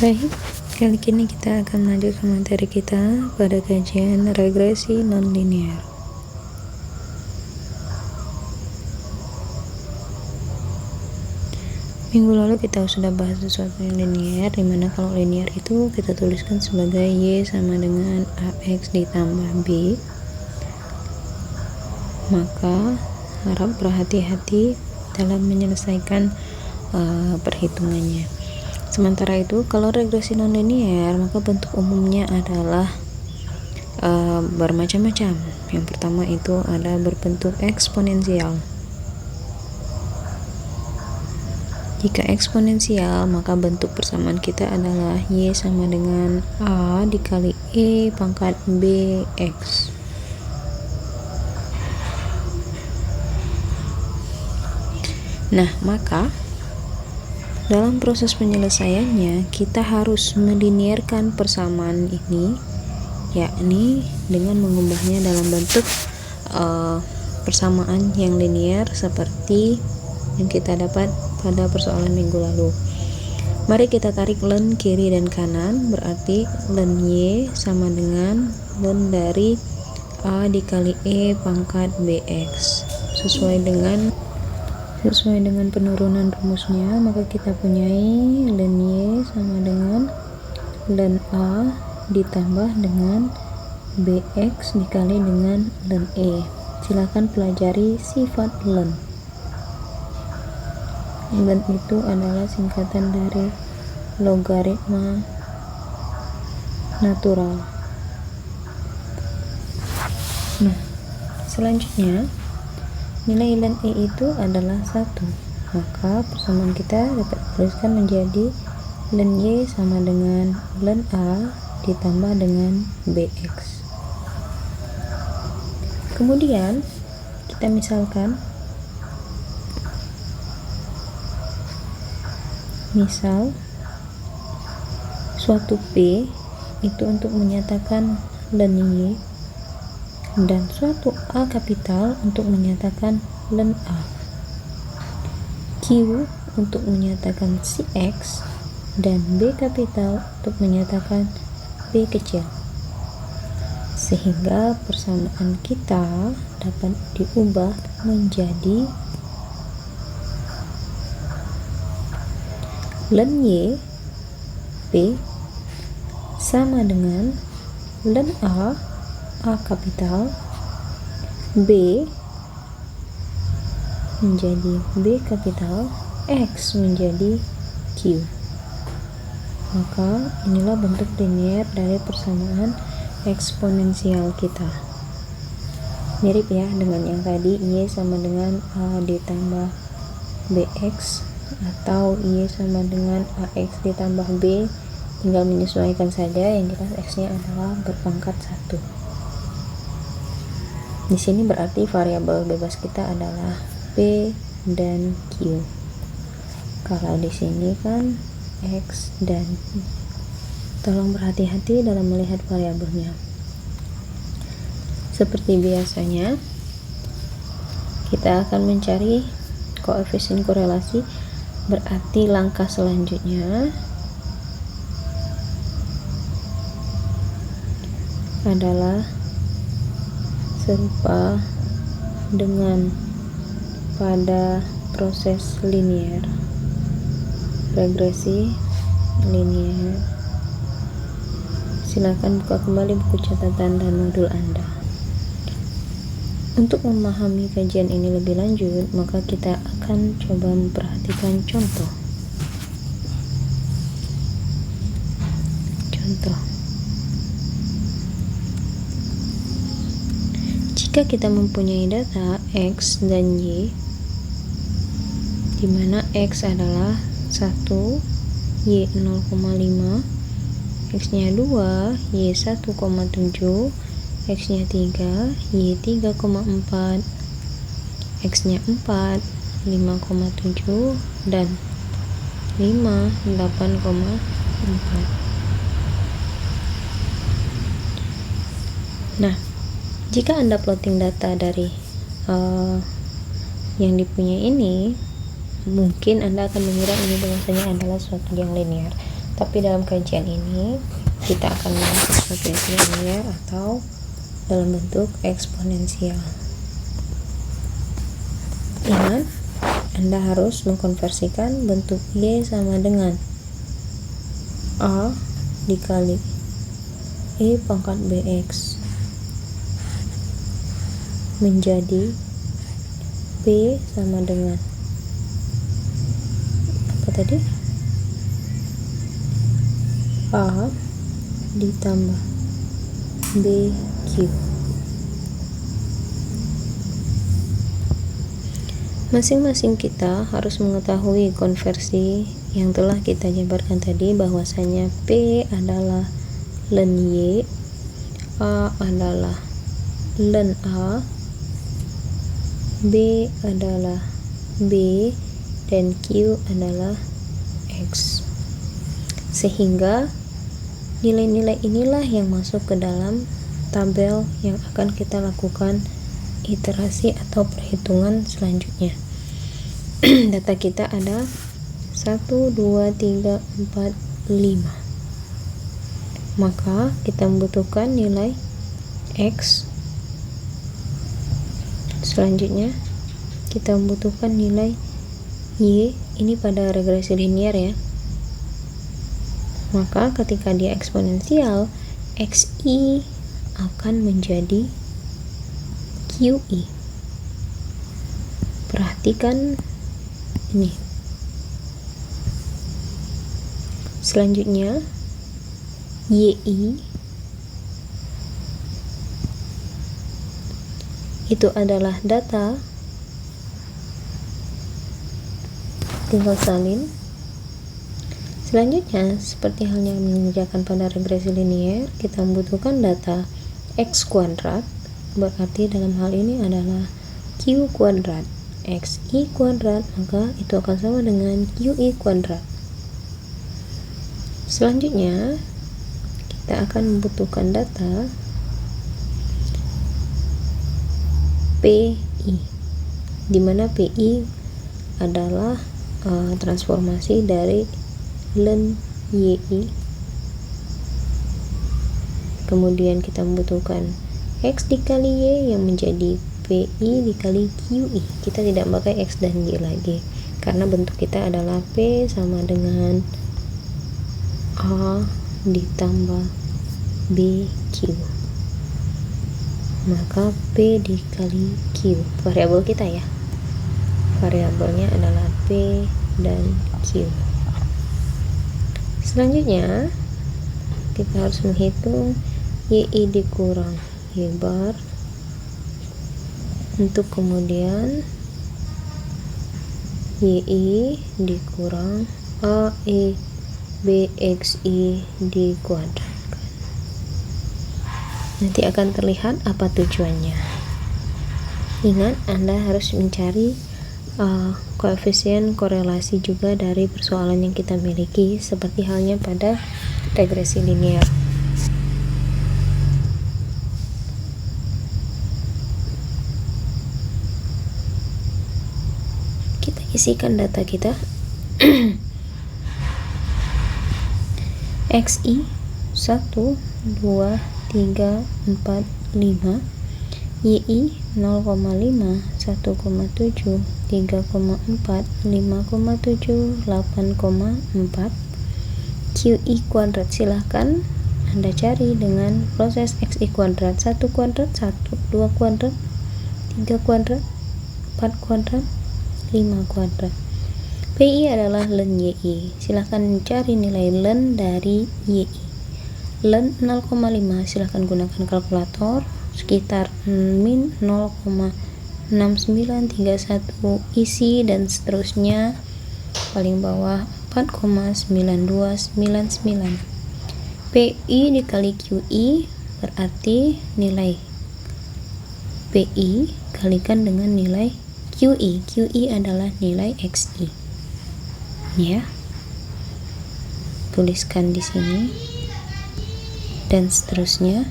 Baik, kali ini kita akan melanjutkan materi kita pada kajian regresi nonlinear. Minggu lalu kita sudah bahas sesuatu yang linear, dimana kalau linear itu kita tuliskan sebagai Y sama dengan AX ditambah B. Maka harap berhati-hati dalam menyelesaikan perhitungannya. Sementara itu, kalau regresi nonlinear, maka bentuk umumnya adalah bermacam-macam. Yang pertama itu ada berbentuk eksponensial. Jika eksponensial, maka bentuk persamaan kita adalah Y sama dengan A dikali E pangkat BX. Nah, maka dalam proses penyelesaiannya kita harus melinearkan persamaan ini, yakni dengan mengubahnya dalam bentuk persamaan yang linear seperti yang kita dapat pada persoalan minggu lalu. Mari kita tarik len kiri dan kanan, berarti len Y sama dengan len dari A dikali E pangkat BX. Sesuai dengan penurunan rumusnya, maka kita punyai len Y sama dengan len A ditambah dengan BX dikali dengan len E. Silakan pelajari sifat len. Len itu adalah singkatan dari logaritma natural. Nah, selanjutnya nilai len E itu adalah 1, maka persamaan kita dapat dituliskan menjadi len Y sama dengan len A ditambah dengan BX. Kemudian kita misalkan, misal suatu P itu untuk menyatakan len Y dan suatu A kapital untuk menyatakan len A, Q untuk menyatakan si X, dan B kapital untuk menyatakan B kecil, sehingga persamaan kita dapat diubah menjadi len Y P sama dengan len A kapital B menjadi B kapital, X menjadi Q. Maka inilah bentuk linear dari persamaan eksponensial kita. Mirip ya dengan yang tadi, Y sama dengan A ditambah BX atau Y sama dengan AX ditambah B, tinggal menyesuaikan saja, yang jelas X nya adalah berpangkat 1. Di sini berarti variabel bebas kita adalah P dan Q. Kalau di sini kan X dan Y. Tolong berhati-hati dalam melihat variabelnya. Seperti biasanya, kita akan mencari koefisien korelasi, berarti langkah selanjutnya adalah serupa dengan pada proses linear, regresi linear. Silakan buka kembali buku catatan dan modul Anda. Untuk memahami kajian ini lebih lanjut, maka kita akan coba memperhatikan contoh. Jika kita mempunyai data X dan Y, di mana X adalah 1, Y 0,5, X nya 2, Y 1,7, X nya 3, Y 3,4, X nya 4, 5,7, dan 5, 8,4. Nah, jika Anda plotting data dari yang dipunyai ini, mungkin Anda akan mengira ini bahwasanya adalah suatu yang linear. Tapi dalam kajian ini kita akan membahas progresi linear atau dalam bentuk eksponensial. Ingat, Anda harus mengkonversikan bentuk Y sama dengan A dikali E pangkat BX menjadi P sama dengan apa tadi? A ditambah BQ. Masing-masing kita harus mengetahui konversi yang telah kita jabarkan tadi, bahwasanya P adalah ln Y, A adalah ln A, B adalah B, dan Q adalah X. Sehingga nilai-nilai inilah yang masuk ke dalam tabel yang akan kita lakukan iterasi atau perhitungan selanjutnya. Data kita ada 1, 2, 3, 4, 5. Maka kita membutuhkan nilai X. Selanjutnya kita membutuhkan nilai Y. Ini pada regresi linear ya. Maka ketika dia eksponensial, XI akan menjadi QI. Perhatikan ini. Selanjutnya YI itu adalah data, tinggal salin. Selanjutnya, seperti halnya mengerjakan pada regresi linear, kita membutuhkan data X kuadrat, berarti dalam hal ini adalah Q kuadrat, XI kuadrat, maka itu akan sama dengan QI kuadrat. Selanjutnya, kita akan membutuhkan data PI, di mana PI adalah transformasi dari ln YI. Kemudian kita membutuhkan X dikali Y yang menjadi PI dikali QI. Kita tidak pakai X dan Y lagi karena bentuk kita adalah P sama dengan A ditambah BQ. Maka P dikali Q, variabel kita ya. Variabelnya adalah P dan Q. Selanjutnya kita harus menghitung YI dikurang Y bar, untuk kemudian YI dikurang AE BXI dikuadratkan. Nanti akan terlihat apa tujuannya. Ingat, Anda harus mencari koefisien korelasi juga dari persoalan yang kita miliki, seperti halnya pada regresi linear. Kita isikan data kita. XI 1, 2, 3, 4, 5, YI 0,5, 1,7, 3,4, 5,7, 8,4, QI kuadrat. Silahkan Anda cari dengan proses XI kuadrat, 1 kuadrat, 1, 2 kuadrat, 3 kuadrat, 4 kuadrat, 5 kuadrat. PI adalah ln YI. Silahkan cari nilai ln dari YI. Ln 0,5 silahkan gunakan kalkulator, sekitar min 0,6931 isi dan seterusnya, paling bawah 4,9299. PI dikali QI berarti nilai PI kalikan dengan nilai QI. QI adalah nilai XI. Ya. Tuliskan di sini dan seterusnya.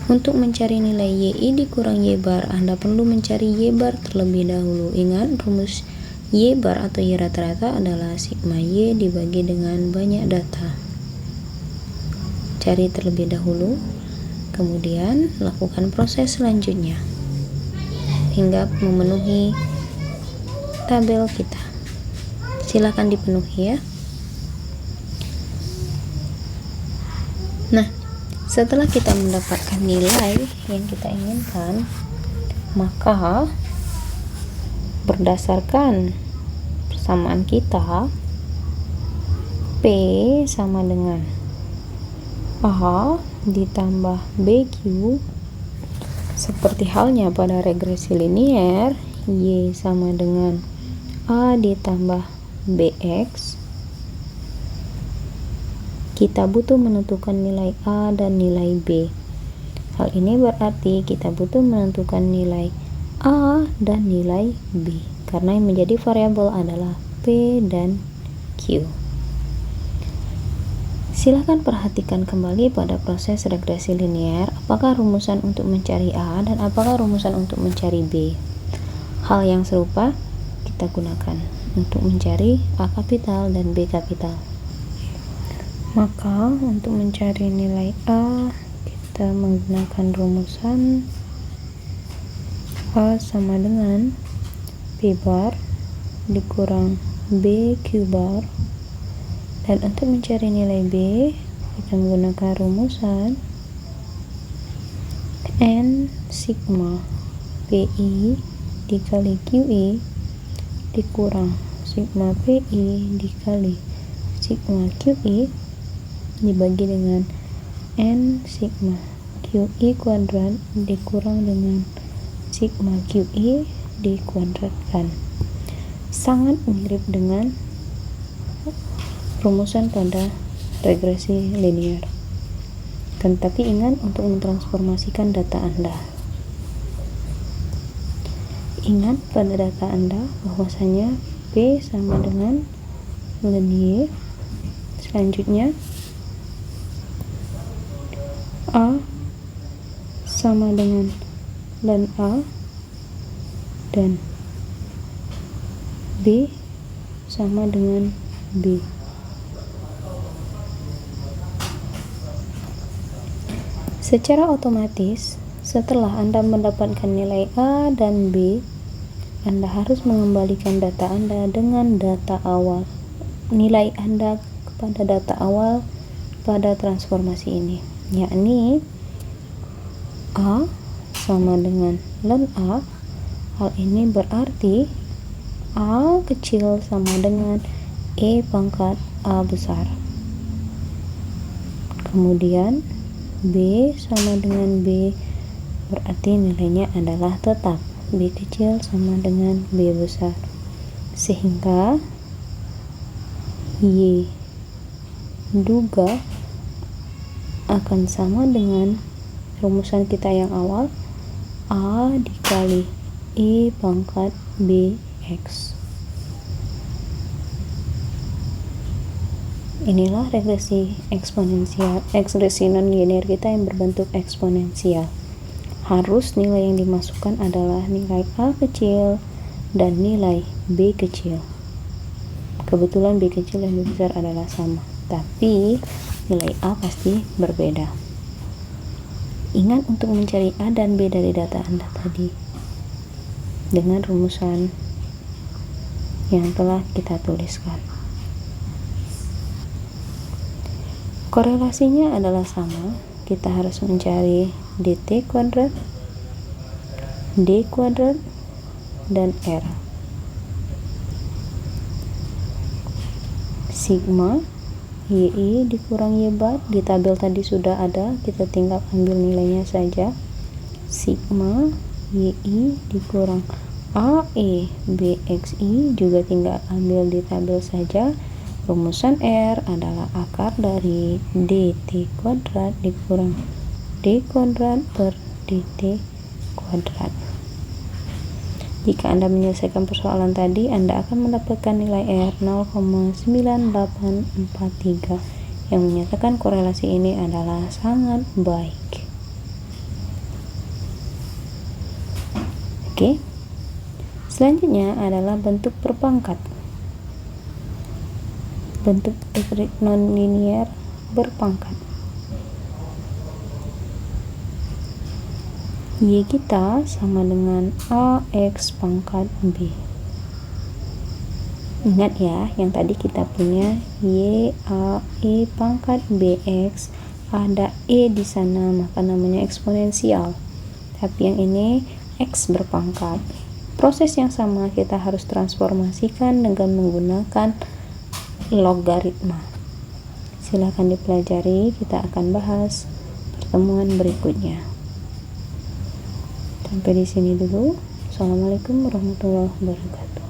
Untuk mencari nilai YI dikurang Y bar, Anda perlu mencari Y bar terlebih dahulu. Ingat, rumus Y bar atau Y rata-rata adalah sigma Y dibagi dengan banyak data. Cari terlebih dahulu, kemudian lakukan proses selanjutnya hingga memenuhi tabel kita. Silakan dipenuhi ya. Nah, setelah kita mendapatkan nilai yang kita inginkan, maka berdasarkan persamaan kita, P sama dengan A ditambah BQ, seperti halnya pada regresi linier, Y sama dengan A ditambah BX. Kita butuh menentukan nilai A dan nilai B. Hal ini berarti kita butuh menentukan nilai A dan nilai B, karena yang menjadi variabel adalah P dan Q. Silakan perhatikan kembali pada proses regresi linier, apakah rumusan untuk mencari A dan apakah rumusan untuk mencari B. Hal yang serupa kita gunakan untuk mencari A kapital dan B kapital. Maka untuk mencari nilai A, kita menggunakan rumusan A sama dengan P bar dikurang BQ bar, dan untuk mencari nilai B kita menggunakan rumusan N sigma PI dikali QI dikurang sigma PI dikali sigma QI dibagi dengan N sigma QI kuadrat dikurang dengan sigma QI dikuadratkan. Sangat mirip dengan rumusan pada regresi linier. Tetapi ingat untuk mentransformasikan data Anda. Ingat pada data Anda bahwasanya P sama dengan ln Y. Selanjutnya A sama dengan ln A dan B sama dengan B. Secara otomatis, setelah Anda mendapatkan nilai A dan B, Anda harus mengembalikan data Anda dengan data awal, nilai Anda kepada data awal pada transformasi ini, yakni A sama dengan ln A. Hal ini berarti A kecil sama dengan E pangkat A besar. Kemudian B sama dengan B, berarti nilainya adalah tetap B kecil sama dengan B besar, sehingga Y duga akan sama dengan rumusan kita yang awal, A dikali E pangkat BX. Inilah regresi eksponensial, regresi non-linear kita yang berbentuk eksponensial. Harus nilai yang dimasukkan adalah nilai A kecil dan nilai B kecil. Kebetulan B kecil dan B besar adalah sama, tapi nilai A pasti berbeda. Ingat untuk mencari A dan B dari data Anda tadi dengan rumusan yang telah kita tuliskan. Korelasinya adalah sama. Kita harus mencari dt kuadrat, d kuadrat, dan r. Sigma yi dikurang y bar, di tabel tadi sudah ada, kita tinggal ambil nilainya saja. Sigma yi dikurang ae bxi juga tinggal ambil di tabel saja. Rumusan R adalah akar dari dt kuadrat dikurang d kuadrat per dt kuadrat. Jika Anda menyelesaikan persoalan tadi, Anda akan mendapatkan nilai R 0,9843 yang menyatakan korelasi ini adalah sangat baik. Oke. Selanjutnya adalah bentuk berpangkat. Bentuk nonlinear berpangkat. Y kita sama dengan AX pangkat B. Ingat ya, yang tadi kita punya Y, A, E pangkat BX, ada E di sana, maka namanya eksponensial. Tapi yang ini X berpangkat. Proses yang sama kita harus transformasikan dengan menggunakan logaritma. Silahkan dipelajari, kita akan bahas pertemuan berikutnya. Sampai di sini dulu. Assalamualaikum warahmatullahi wabarakatuh.